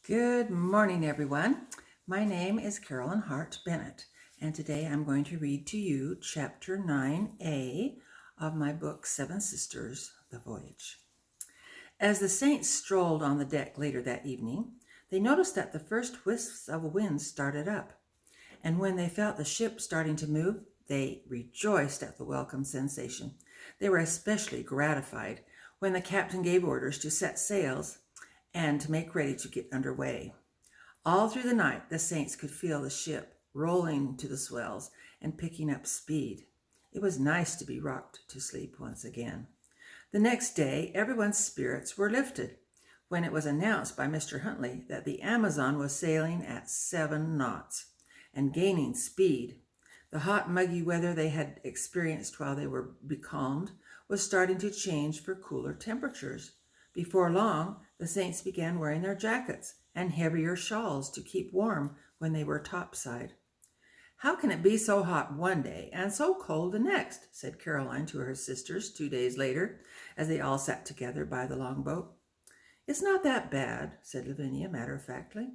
Good morning, everyone. My name is Carolyn Hat Bennet, and today I'm going to read to you Chapter 9a of my book, Seven Sisters, The Voyage. As the saints strolled on the deck later that evening, they noticed that the first wisps of wind started up, and when they felt the ship starting to move, they rejoiced at the welcome sensation. They were especially gratified when the captain gave orders to set sails and to make ready to get underway. All through the night, the saints could feel the ship rolling to the swells and picking up speed. It was nice to be rocked to sleep once again. The next day, everyone's spirits were lifted when it was announced by Mr. Huntley that the Amazon was sailing at 7 knots and gaining speed. The hot, muggy weather they had experienced while they were becalmed was starting to change for cooler temperatures. Before long, the saints began wearing their jackets and heavier shawls to keep warm when they were topside. "How can it be so hot one day and so cold the next?" said Caroline to her sisters 2 days later, as they all sat together by the longboat. "It's not that bad," said Lavinia matter-of-factly.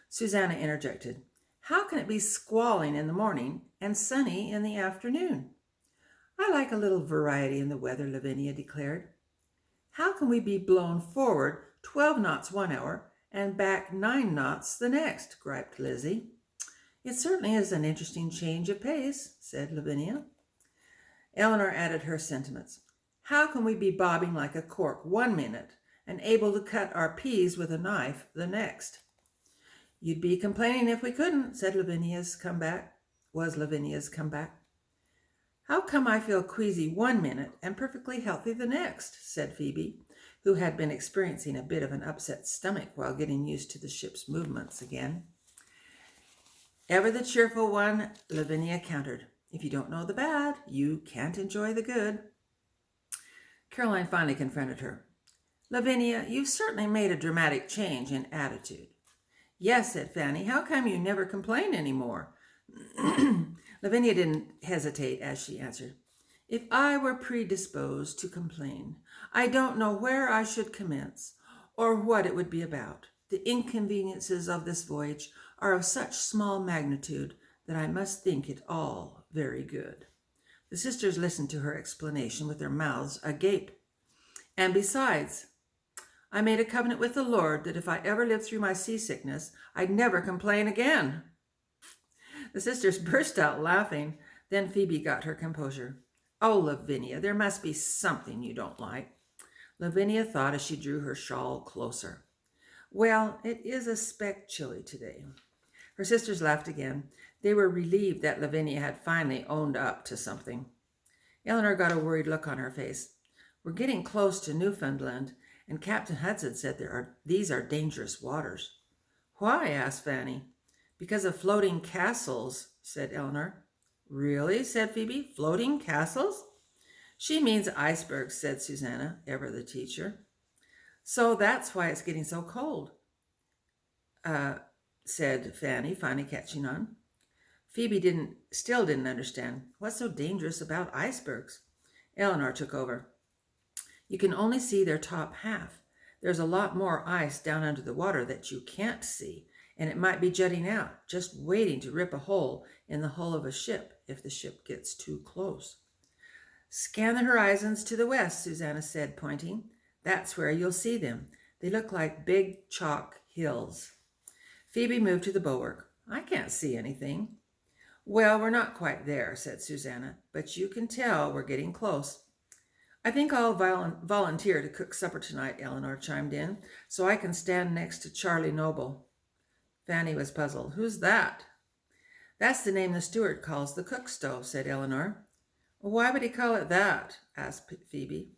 Susanna interjected, "How can it be squalling in the morning and sunny in the afternoon?" "I like a little variety in the weather," Lavinia declared. "How can we be blown forward 12 knots 1 hour and back 9 knots the next?" griped Lizzie. "It certainly is an interesting change of pace," said Lavinia. Eleanor added her sentiments. "How can we be bobbing like a cork 1 minute and able to cut our peas with a knife the next?" "You'd be complaining if we couldn't," was Lavinia's comeback. "How come I feel queasy 1 minute and perfectly healthy the next?" said Phoebe, who had been experiencing a bit of an upset stomach while getting used to the ship's movements again. "Ever the cheerful one," Lavinia countered. "If you don't know the bad, you can't enjoy the good." Caroline finally confronted her. "Lavinia, you've certainly made a dramatic change in attitude." "Yes," said Fanny. "How come you never complain anymore?" Lavinia didn't hesitate as she answered, "If I were predisposed to complain, I don't know where I should commence or what it would be about. The inconveniences of this voyage are of such small magnitude that I must think it all very good." The sisters listened to her explanation with their mouths agape. "And besides, I made a covenant with the Lord that if I ever lived through my seasickness, I'd never complain again." The sisters burst out laughing. Then Phoebe got her composure. "Oh, Lavinia, there must be something you don't like." Lavinia thought as she drew her shawl closer. "Well, it is a speck chilly today." Her sisters laughed again. They were relieved that Lavinia had finally owned up to something. Eleanor got a worried look on her face. "We're getting close to Newfoundland, and Captain Hudson said these are dangerous waters." "Why?" asked Fanny. "Because of floating castles," said Eleanor. "Really?" said Phoebe. "Floating castles?" "She means icebergs," said Susanna, ever the teacher. "So that's why it's getting so cold," said Fanny, finally catching on. Phoebe still didn't understand. What's so dangerous about icebergs? Eleanor took over. "You can only see their top half. There's a lot more ice down under the water that you can't see, and it might be jutting out, just waiting to rip a hole in the hull of a ship if the ship gets too close." "Scan the horizons to the west," Susanna said, pointing. "That's where you'll see them. They look like big chalk hills." Phoebe moved to the bulwark. "I can't see anything." "Well, we're not quite there," said Susanna, "but you can tell we're getting close." "I think I'll volunteer to cook supper tonight," Eleanor chimed in, "so I can stand next to Charlie Noble." Fanny was puzzled. "Who's that?" "That's the name the steward calls the cook stove," said Eleanor. "Why would he call it that?" asked Phoebe.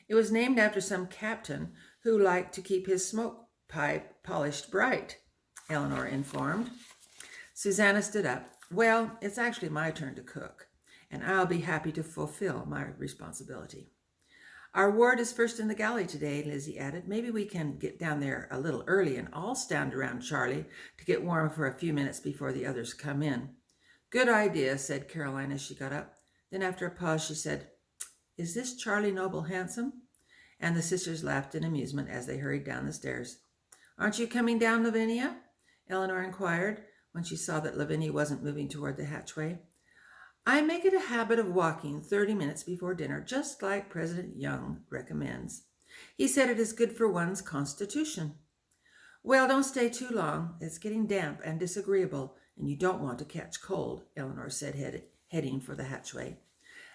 "It was named after some captain who liked to keep his smoke pipe polished bright," Eleanor informed. Susanna stood up. "Well, it's actually my turn to cook, and I'll be happy to fulfill my responsibility." "Our ward is first in the galley today," Lizzie added. "Maybe we can get down there a little early and all stand around Charlie to get warm for a few minutes before the others come in." "Good idea," said Caroline as she got up. Then after a pause she said, "Is this Charlie Noble handsome?" And the sisters laughed in amusement as they hurried down the stairs. "Aren't you coming down, Lavinia?" Eleanor inquired when she saw that Lavinia wasn't moving toward the hatchway. "I make it a habit of walking 30 minutes before dinner, just like President Young recommends. He said it is good for one's constitution." "Well, don't stay too long. It's getting damp and disagreeable, and you don't want to catch cold," Eleanor said, heading for the hatchway.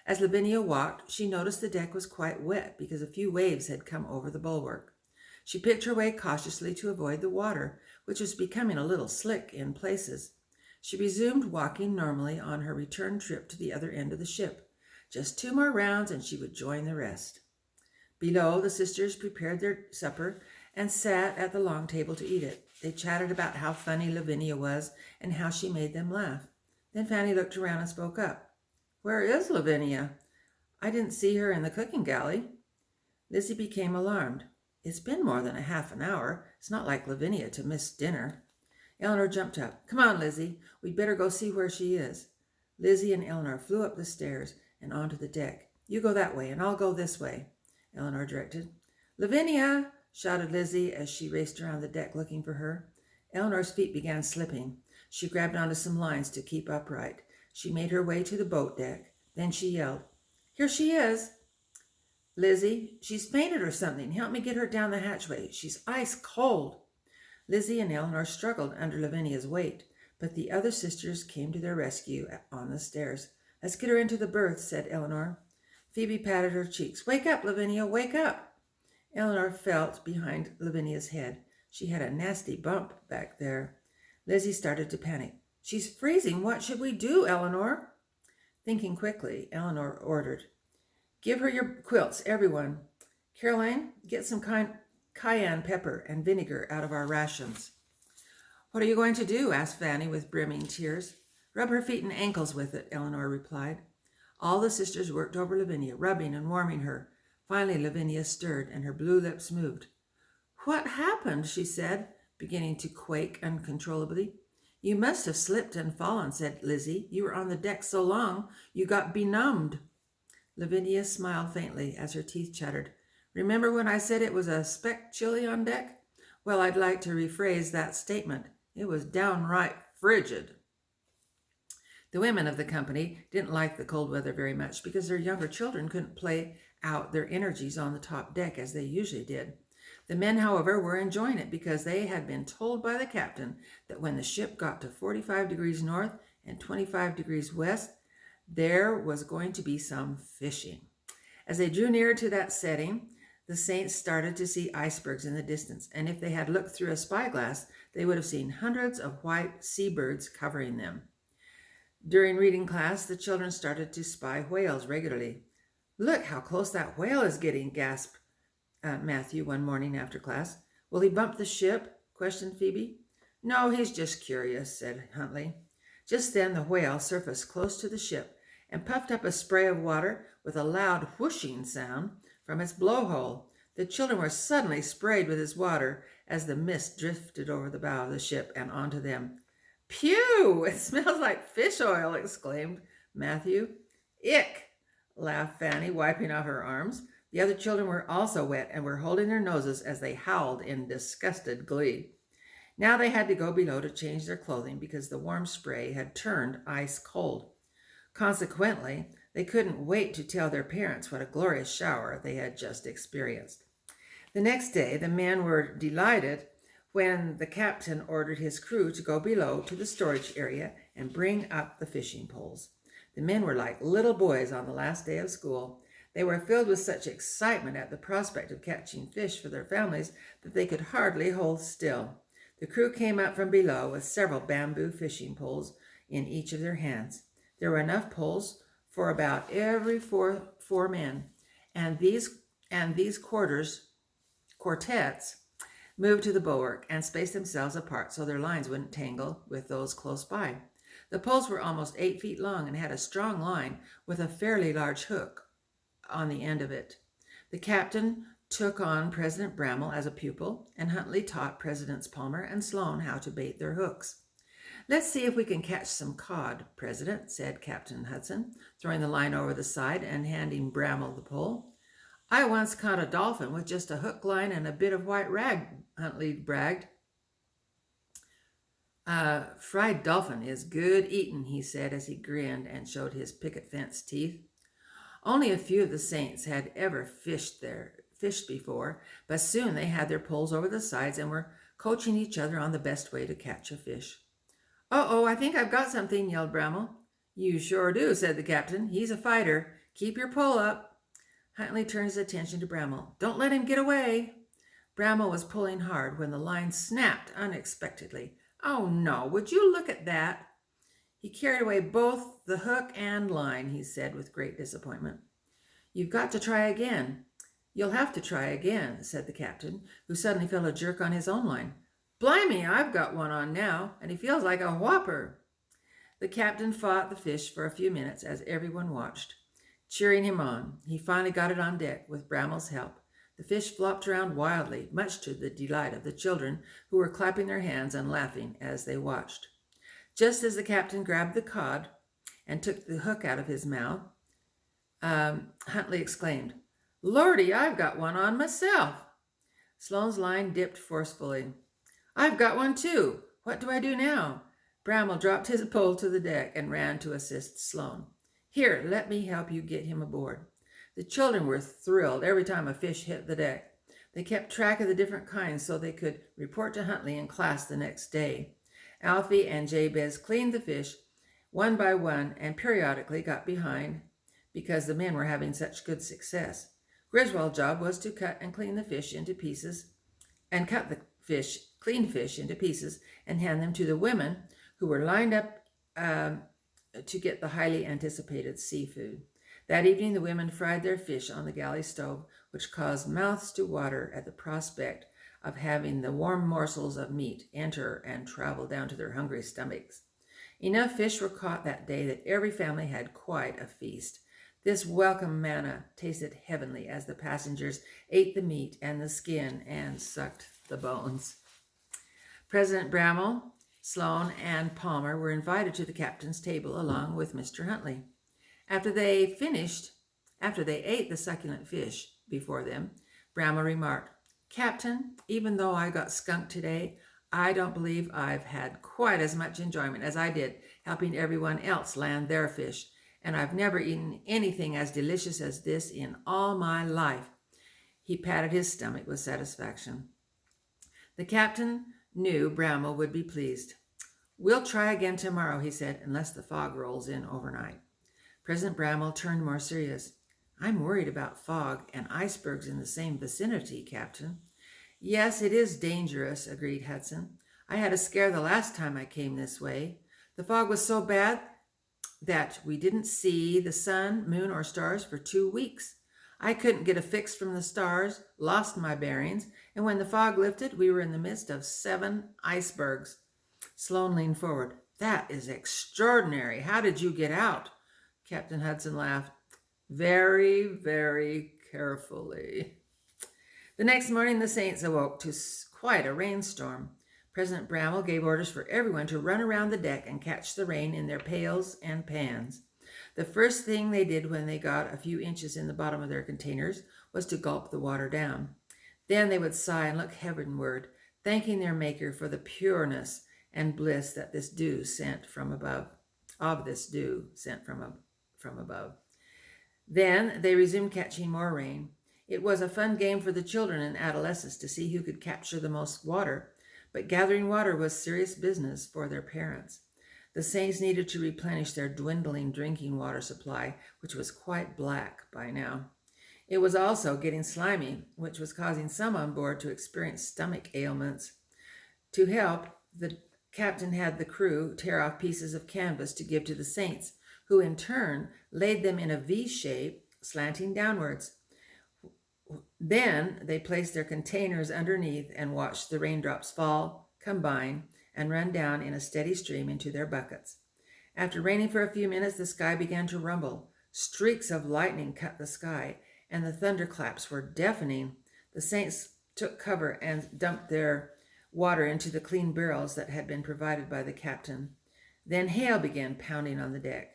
As Lavinia walked, she noticed the deck was quite wet because a few waves had come over the bulwark. She picked her way cautiously to avoid the water, which was becoming a little slick in places. She resumed walking normally on her return trip to the other end of the ship. Just 2 more rounds and she would join the rest. Below, the sisters prepared their supper and sat at the long table to eat it. They chatted about how funny Lavinia was and how she made them laugh. Then Fanny looked around and spoke up. "Where is Lavinia? I didn't see her in the cooking galley." Lizzie became alarmed. "It's been more than a half an hour. It's not like Lavinia to miss dinner." Eleanor jumped up. "Come on, Lizzie. We'd better go see where she is." Lizzie and Eleanor flew up the stairs and onto the deck. "You go that way, and I'll go this way," Eleanor directed. "Lavinia!" shouted Lizzie as she raced around the deck looking for her. Eleanor's feet began slipping. She grabbed onto some lines to keep upright. She made her way to the boat deck. Then she yelled, "Here she is!" "Lizzie, she's fainted or something. Help me get her down the hatchway. She's ice cold." Lizzie and Eleanor struggled under Lavinia's weight, but the other sisters came to their rescue on the stairs. "Let's get her into the berth," said Eleanor. Phoebe patted her cheeks. "Wake up, Lavinia, wake up." Eleanor felt behind Lavinia's head. She had a nasty bump back there. Lizzie started to panic. "She's freezing. What should we do, Eleanor?" Thinking quickly, Eleanor ordered, "Give her your quilts, everyone. Caroline, get some cayenne pepper and vinegar out of our rations." "What are you going to do?" asked Fanny with brimming tears. "Rub her feet and ankles with it," Eleanor replied. All the sisters worked over Lavinia, rubbing and warming her. Finally, Lavinia stirred and her blue lips moved. "What happened?" she said, beginning to quake uncontrollably. "You must have slipped and fallen," said Lizzie. "You were on the deck so long, you got benumbed." Lavinia smiled faintly as her teeth chattered. "Remember when I said it was a speck chilly on deck? Well, I'd like to rephrase that statement. It was downright frigid." The women of the company didn't like the cold weather very much because their younger children couldn't play out their energies on the top deck as they usually did. The men, however, were enjoying it because they had been told by the captain that when the ship got to 45 degrees north and 25 degrees west, there was going to be some fishing. As they drew near to that setting, the saints started to see icebergs in the distance, and if they had looked through a spyglass, they would have seen hundreds of white seabirds covering them. During reading class, the children started to spy whales regularly. "Look how close that whale is getting," gasped Matthew one morning after class. "Will he bump the ship?" questioned Phoebe. "No, he's just curious," said Huntley. Just then the whale surfaced close to the ship and puffed up a spray of water with a loud whooshing sound from its blowhole. The children were suddenly sprayed with his water as the mist drifted over the bow of the ship and onto them. "Phew! It smells like fish oil!" exclaimed Matthew. "Ick!" laughed Fanny, wiping off her arms. The other children were also wet and were holding their noses as they howled in disgusted glee. Now they had to go below to change their clothing because the warm spray had turned ice cold. Consequently, they couldn't wait to tell their parents what a glorious shower they had just experienced. The next day, the men were delighted when the captain ordered his crew to go below to the storage area and bring up the fishing poles. The men were like little boys on the last day of school. They were filled with such excitement at the prospect of catching fish for their families that they could hardly hold still. The crew came up from below with several bamboo fishing poles in each of their hands. There were enough poles for about every four men, and these quartets moved to the bulwark and spaced themselves apart so their lines wouldn't tangle with those close by. The poles were almost 8 feet long and had a strong line with a fairly large hook on the end of it. The captain took on President Bramwell as a pupil, and Huntley taught Presidents Palmer and Sloane how to bait their hooks. "Let's see if we can catch some cod, President," said Captain Hudson, throwing the line over the side and handing Bramwell the pole. "I once caught a dolphin with just a hook line and a bit of white rag," Huntley bragged. Fried dolphin is good eatin', he said as he grinned and showed his picket fence teeth. Only a few of the saints had ever fished before, but soon they had their poles over the sides and were coaching each other on the best way to catch a fish. "Uh-oh, I think I've got something," yelled Bramble. "You sure do," said the captain. "He's a fighter. Keep your pole up." Huntley turned his attention to Bramble. "Don't let him get away." Bramble was pulling hard when the line snapped unexpectedly. "Oh no, would you look at that?" "He carried away both the hook and line," he said with great disappointment. "You've got to try again." "You'll have to try again," said the captain, who suddenly felt a jerk on his own line. "Blimey, I've got one on now, and he feels like a whopper." The captain fought the fish for a few minutes as everyone watched, cheering him on. He finally got it on deck with Brammel's help. The fish flopped around wildly, much to the delight of the children, who were clapping their hands and laughing as they watched. Just as the captain grabbed the cod and took the hook out of his mouth, Huntley exclaimed, "Lordy, I've got one on myself." Sloane's line dipped forcefully. "I've got one too. What do I do now?" Bramble dropped his pole to the deck and ran to assist Sloane. "Here, let me help you get him aboard." The children were thrilled every time a fish hit the deck. They kept track of the different kinds so they could report to Huntley in class the next day. Alfie and Jabez cleaned the fish one by one and periodically got behind because the men were having such good success. Griswold's job was to cut and clean the fish into pieces and cleaned fish into pieces and hand them to the women who were lined up to get the highly anticipated seafood. That evening, the women fried their fish on the galley stove, which caused mouths to water at the prospect of having the warm morsels of meat enter and travel down to their hungry stomachs. Enough fish were caught that day that every family had quite a feast. This welcome manna tasted heavenly as the passengers ate the meat and the skin and sucked the bones. President Bramble, Sloane, and Palmer were invited to the captain's table along with Mr. Huntley. After they ate the succulent fish before them, Bramble remarked, "Captain, even though I got skunked today, I don't believe I've had quite as much enjoyment as I did helping everyone else land their fish, and I've never eaten anything as delicious as this in all my life." He patted his stomach with satisfaction. The captain knew Bramble would be pleased. "We'll try again tomorrow," he said, "unless the fog rolls in overnight." President Bramble turned more serious. "I'm worried about fog and icebergs in the same vicinity, Captain." "Yes, it is dangerous," agreed Hudson. "I had a scare the last time I came this way. The fog was so bad that we didn't see the sun, moon, or stars for 2 weeks. I couldn't get a fix from the stars, lost my bearings, and when the fog lifted, we were in the midst of 7 icebergs. Sloane leaned forward. "That is extraordinary. How did you get out?" Captain Hudson laughed. "Very, very carefully." The next morning, the Saints awoke to quite a rainstorm. President Bramble gave orders for everyone to run around the deck and catch the rain in their pails and pans. The first thing they did when they got a few inches in the bottom of their containers was to gulp the water down. Then they would sigh and look heavenward, thanking their Maker for the pureness and bliss that this dew sent from above. Then they resumed catching more rain. It was a fun game for the children and adolescents to see who could capture the most water, but gathering water was serious business for their parents. The Saints needed to replenish their dwindling drinking water supply, which was quite black by now. It was also getting slimy, which was causing some on board to experience stomach ailments. To help, the captain had the crew tear off pieces of canvas to give to the Saints, who in turn laid them in a V shape, slanting downwards. Then they placed their containers underneath and watched the raindrops fall, combine, and run down in a steady stream into their buckets. After raining for a few minutes, the sky began to rumble. Streaks of lightning cut the sky, and the thunderclaps were deafening. The Saints took cover and dumped their water into the clean barrels that had been provided by the captain. Then hail began pounding on the deck.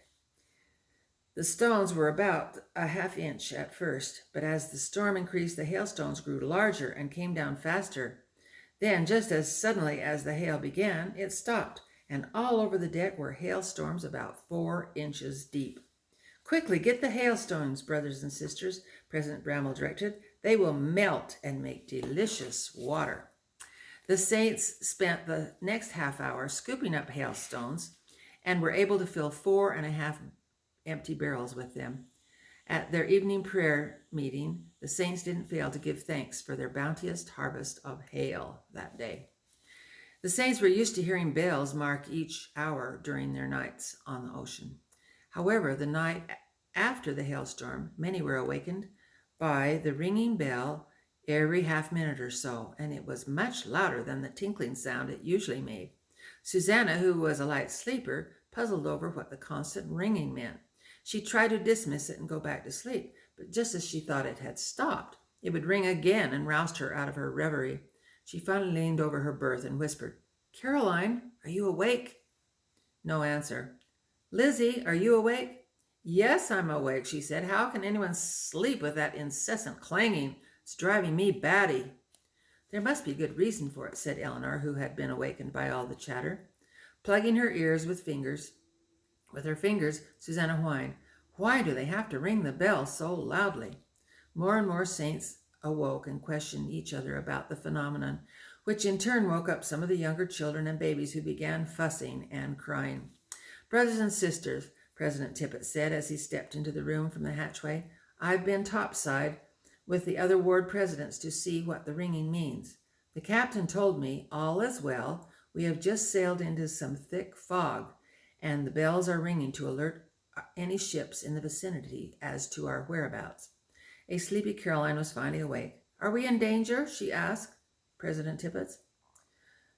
The stones were about a half-inch at first, but as the storm increased, the hailstones grew larger and came down faster. Then, just as suddenly as the hail began, it stopped, and all over the deck were hailstorms about 4 inches deep. "Quickly, get the hailstones, brothers and sisters," President Bramwell directed. "They will melt and make delicious water." The saints spent the next half hour scooping up hailstones and were able to fill 4.5 empty barrels with them. At their evening prayer meeting, the saints didn't fail to give thanks for their bounteous harvest of hail that day. The saints were used to hearing bells mark each hour during their nights on the ocean. However, the night after the hailstorm, many were awakened by the ringing bell every half minute or so, and it was much louder than the tinkling sound it usually made. Susanna, who was a light sleeper, puzzled over what the constant ringing meant. She tried to dismiss it and go back to sleep, but just as she thought it had stopped, it would ring again and roused her out of her reverie. She finally leaned over her berth and whispered, "Caroline, are you awake?" No answer. "Lizzie, are you awake?" "Yes, I'm awake," she said. "How can anyone sleep with that incessant clanging? It's driving me batty." "There must be good reason for it," said Eleanor, who had been awakened by all the chatter. Plugging her ears with her fingers, Susanna whined, "Why do they have to ring the bell so loudly?" More and more saints awoke and questioned each other about the phenomenon, which in turn woke up some of the younger children and babies who began fussing and crying. "Brothers and sisters," President Tippett said as he stepped into the room from the hatchway, "I've been topside with the other ward presidents to see what the ringing means. The captain told me all is well. We have just sailed into some thick fog, and the bells are ringing to alert any ships in the vicinity as to our whereabouts." A sleepy Caroline was finally awake. "Are we in danger?" she asked President Tippett.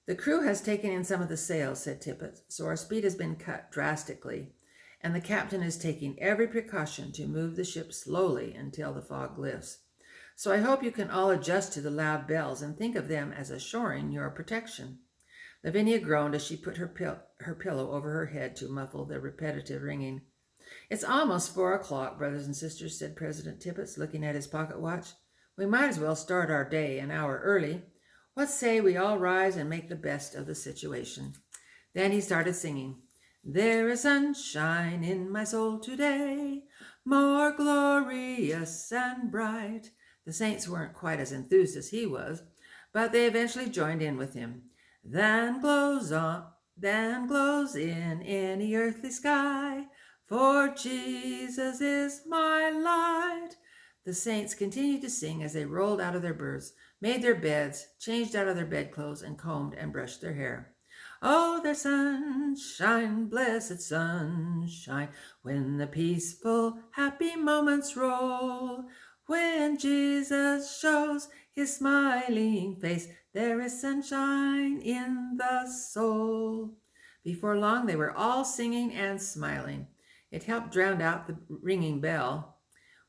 "The crew has taken in some of the sails," said Tippett, "so our speed has been cut drastically, and the captain is taking every precaution to move the ship slowly until the fog lifts. So I hope you can all adjust to the loud bells and think of them as assuring your protection." Lavinia groaned as she put her pillow over her head to muffle the repetitive ringing. "It's almost 4 o'clock, brothers and sisters," said President Tippett, looking at his pocket watch. "We might as well start our day an hour early. What say we all rise and make the best of the situation?" Then he started singing, "There is sunshine in my soul today, more glorious and bright." The saints weren't quite as enthused as he was, but they eventually joined in with him. Than glows in any earthly sky, for Jesus is my light." The saints continued to sing as they rolled out of their berths, made their beds, changed out of their bedclothes, and combed and brushed their hair. "Oh, there's sunshine, blessed sunshine, when the peaceful, happy moments roll. When Jesus shows his smiling face, there is sunshine in the soul." Before long, they were all singing and smiling. It helped drown out the ringing bell.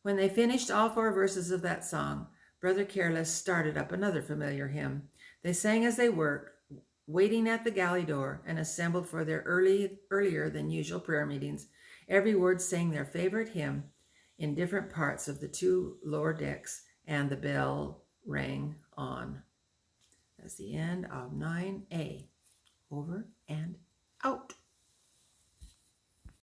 When they finished all 4 verses of that song, Brother Careless started up another familiar hymn. They sang as they worked, waiting at the galley door, and assembled for their earlier than usual prayer meetings. Every word sang their favorite hymn in different parts of the 2 lower decks, and the bell rang on. That's the end of 9A. Over and out.